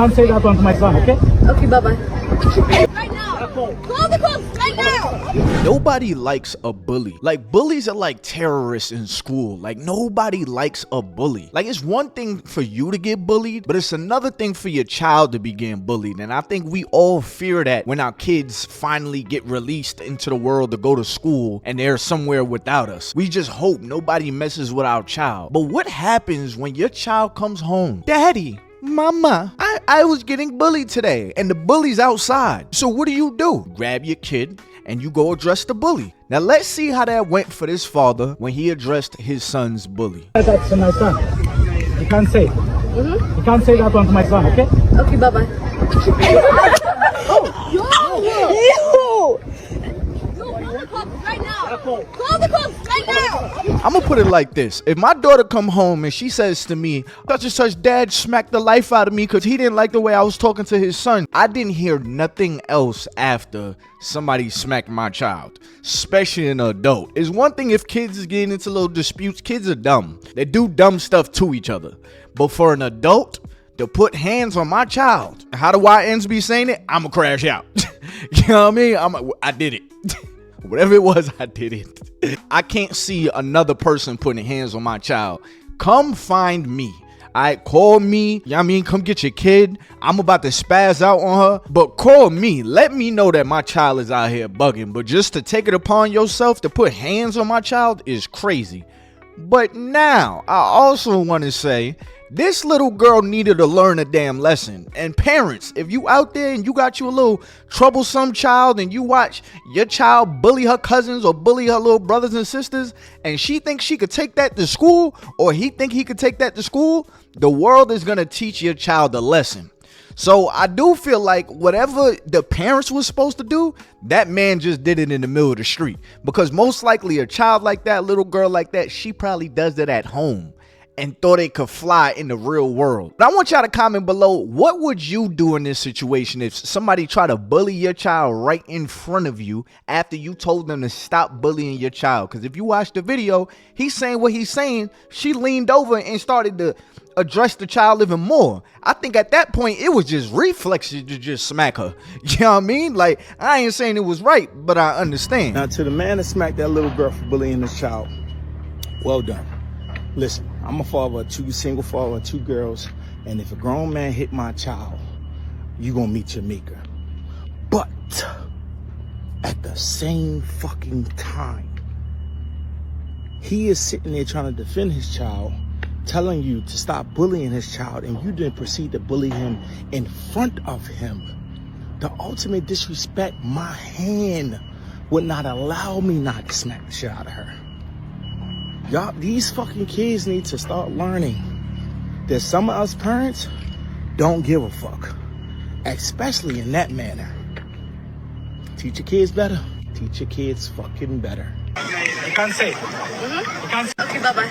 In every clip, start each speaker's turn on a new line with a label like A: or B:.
A: Can't say that one to my son, okay?
B: Okay, bye-bye. Right now! Call the cops right now!
C: Nobody likes a bully. Like, bullies are like terrorists in school. Like, nobody likes a bully. Like, it's one thing for you to get bullied, but it's another thing for your child to be getting bullied. And I think we all fear that when our kids finally get released into the world to go to school and they're somewhere without us. We just hope nobody messes with our child. But what happens when your child comes home? Daddy, Mama, I was getting bullied today and the bully's outside. So what do? Grab your kid and you go address the bully. Now let's see how that went for this father when he addressed his son's bully.
A: That's my son. You can't say. You can't say that one to my son, okay?
B: Okay, bye-bye. Call the cops right now! Call the cops right now!
C: I'm gonna put it like this. If my daughter come home and she says to me, such and such dad smacked the life out of me because he didn't like the way I was talking to his son, I didn't hear nothing else after somebody smacked my child, especially an adult. It's one thing if kids is getting into little disputes. Kids are dumb. They do dumb stuff to each other. But for an adult to put hands on my child, how do YNs be saying it? I'ma crash out. You know what I mean? I did it. Whatever it was, I did it. I can't see another person putting hands on my child. Come find me. Call me. You know what I mean? Come get your kid. I'm about to spaz out on her. But call me. Let me know that my child is out here bugging. But just to take it upon yourself to put hands on my child is crazy. But now, I also want to say, this little girl needed to learn a damn lesson. And parents, if you out there and you got you a little troublesome child and you watch your child bully her cousins or bully her little brothers and sisters, and she thinks she could take that to school, or he think he could take that to school, the world is going to teach your child a lesson. So I do feel like whatever the parents was supposed to do, that man just did it in the middle of the street. Because most likely a child like that, little girl like that, she probably does it at home and thought it could fly in the real world. But I want y'all to comment below, what would you do in this situation if somebody tried to bully your child right in front of you after you told them to stop bullying your child? Because if you watch the video, he's saying what he's saying. She leaned over and started to address the child even more. I think at that point, it was just reflexes to just smack her. You know what I mean? Like, I ain't saying it was right, but I understand.
D: Now, to the man that smacked that little girl for bullying his child, well done. Listen, I'm a father of single father of 2 girls, and if a grown man hit my child, you gonna meet your maker. But at the same fucking time, he is sitting there trying to defend his child, telling you to stop bullying his child, and you didn't proceed to bully him in front of him. The ultimate disrespect, my hand would not allow me not to smack the shit out of her. Y'all, these fucking kids need to start learning that some of us parents don't give a fuck, especially in that manner. Teach your kids better. Teach your kids fucking better.
A: You can't say. You can't say.
B: Okay, bye-bye.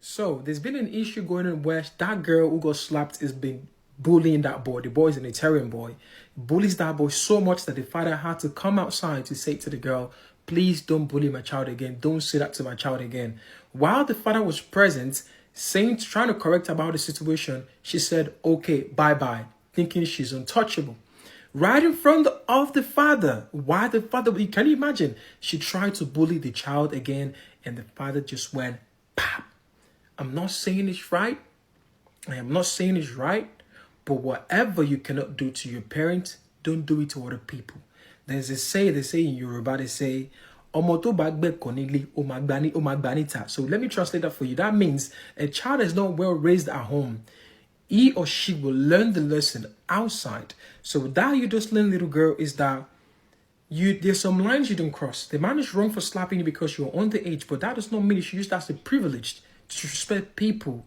E: So there's been an issue going on where that girl who got slapped is been bullying that boy. The boy is an Italian boy. Bullies that boy so much that the father had to come outside to say to the girl, please don't bully my child again. Don't say that to my child again. While the father was present, trying to correct about the situation, she said, okay, bye-bye, thinking she's untouchable. Right in front of the father. Why the father? Can you imagine? She tried to bully the child again, and the father just went, pop. I'm not saying it's right. I am not saying it's right. But whatever you cannot do to your parents, don't do it to other people. There's a say, they say in Yoruba, they say, so let me translate that for you. That means a child is not well raised at home. He or she will learn the lesson outside. So that you just learn, little girl, is that there's some lines you don't cross. The man is wrong for slapping you because you're underage, but that does not mean you should use that as a privilege to respect people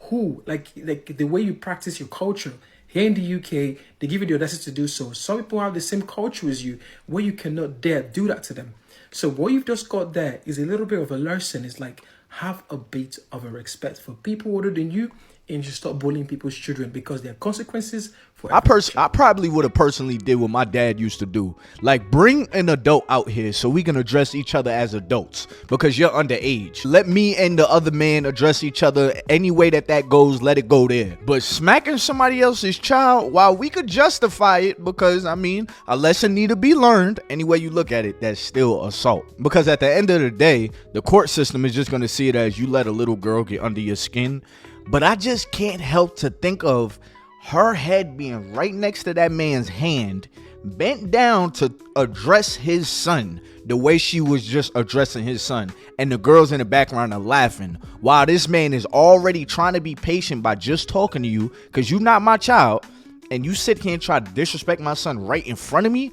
E: who, like the way you practice your culture. Here in the UK, they give you the audacity to do so. Some people have the same culture as you, where you cannot dare do that to them. So what you've just got there is a little bit of a lesson. It's like, have a bit of a respect for people older than you and you should stop bullying people's children because there are consequences for
C: I probably would have personally did what my dad used to do. Like, bring an adult out here so we can address each other as adults because you're underage. Let me and the other man address each other any way that goes, let it go there. But smacking somebody else's child, while we could justify it because, I mean, a lesson need to be learned, any way you look at it, that's still assault. Because at the end of the day, the court system is just going to see it as you let a little girl get under your skin. But I just can't help to think of her head being right next to that man's hand, bent down to address his son the way she was just addressing his son, and the girls in the background are laughing while this man is already trying to be patient by just talking to you because you're not my child, and you sit here and try to disrespect my son right in front of me.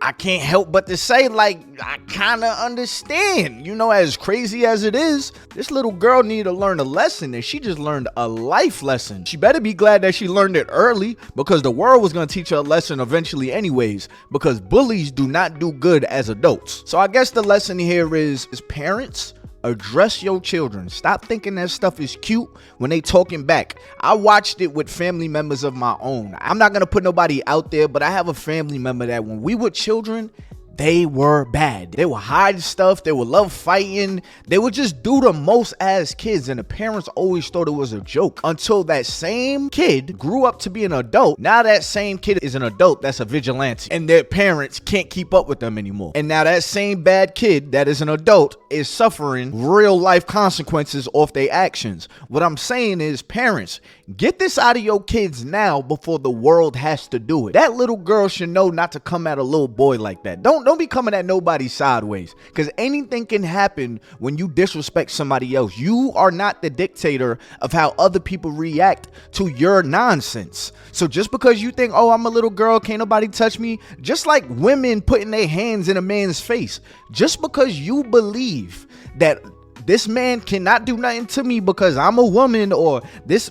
C: I can't help but to say, like, I kind of understand, you know, as crazy as it is, this little girl needed to learn a lesson, and she just learned a life lesson. She better be glad that she learned it early, because the world was going to teach her a lesson eventually anyways, because bullies do not do good as adults. So I guess the lesson here is parents, address your children. Stop thinking that stuff is cute when they talking back. I watched it with family members of my own. I'm not gonna put nobody out there, but I have a family member that when we were children, they were bad. They would hide stuff. They would love fighting. They would just do the most as kids, and the parents always thought it was a joke until that same kid grew up to be an adult. Now that same kid is an adult that's a vigilante, and their parents can't keep up with them anymore. And now that same bad kid that is an adult is suffering real life consequences off their actions. What I'm saying is, parents, get this out of your kids now before the world has to do it. That little girl should know not to come at a little boy like that. Don't be coming at nobody sideways, because anything can happen when you disrespect somebody else. You are not the dictator of how other people react to your nonsense. So just because you think, oh, I'm a little girl, can't nobody touch me, just like women putting their hands in a man's face, just because you believe that this man cannot do nothing to me because I'm a woman, or this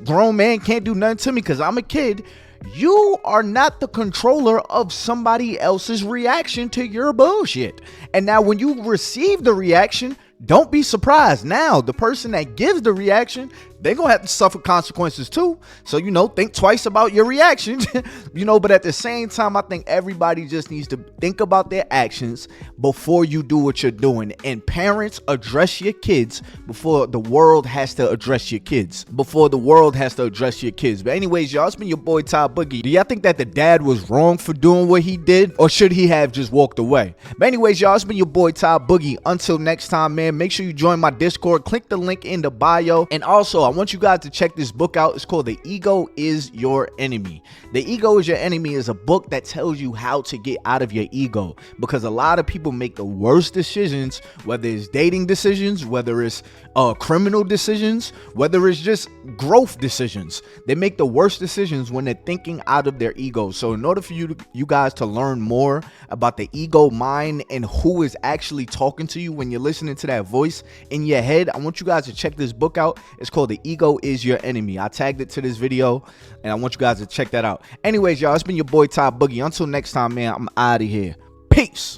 C: grown man can't do nothing to me because I'm a kid, you are not the controller of somebody else's reaction to your bullshit. And now when you receive the reaction, don't be surprised. Now the person that gives the reaction, they're gonna have to suffer consequences too. So, you know, think twice about your reaction. You know, but at the same time, I think everybody just needs to think about their actions before you do what you're doing. And parents, address your kids before the world has to address your kids. Before the world has to address your kids. But anyways, y'all, it's been your boy TybuggyTV. Do y'all think that the dad was wrong for doing what he did, or should he have just walked away? But anyways, y'all, it's been your boy TybuggyTV. Until next time, man, make sure you join my Discord. Click the link in the bio. And also, I want you guys to check this book out. It's called The Ego Is Your Enemy. The Ego Is Your Enemy is a book that tells you how to get out of your ego, because a lot of people make the worst decisions, whether it's dating decisions, whether it's criminal decisions, whether it's just growth decisions. They make the worst decisions when they're thinking out of their ego. So in order for you guys to learn more about the ego mind and who is actually talking to you when you're listening to that voice in your head, I want you guys to check this book out. It's called The Ego Is Your Enemy. I tagged it to this video, and I want you guys to check that out. Anyways, y'all, it's been your boy TybuggyTV. Until next time, man, I'm out of here. Peace.